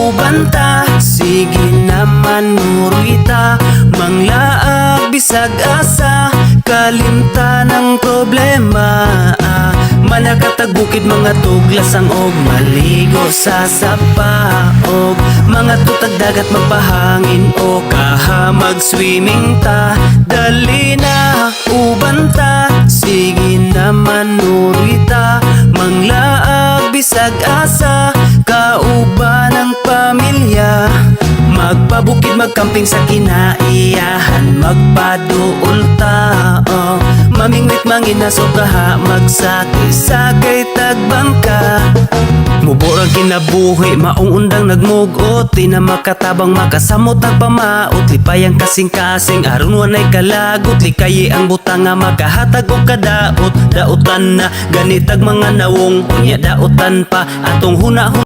ubanta. Sige naman nurita, manglaag bisag asa, kalimta ng problema. Manakatag bukid mga tuglasang og maligo sa sapa, og mga tutag dagat magpahangin o kaha mag-swimming ta. Dali na ubanta, sige naman nurita, manglaag bisag asa, kauban ng pamilya. Magpabukid magkamping sa kinaiyahan, magpaduol ta, mamingwit manginaso kaha, magsakay-sakay tagbangka. Muborang kinabuhi, maong undang nagmugot, di na makatabang makasamot ang pamaot. Lipayang kasing-kasing, aron wanay kalagot, likayi ang butang nga makahatag o kadaot. Daotan na ganitag mga nawong, unya daotan pa atong hunahon.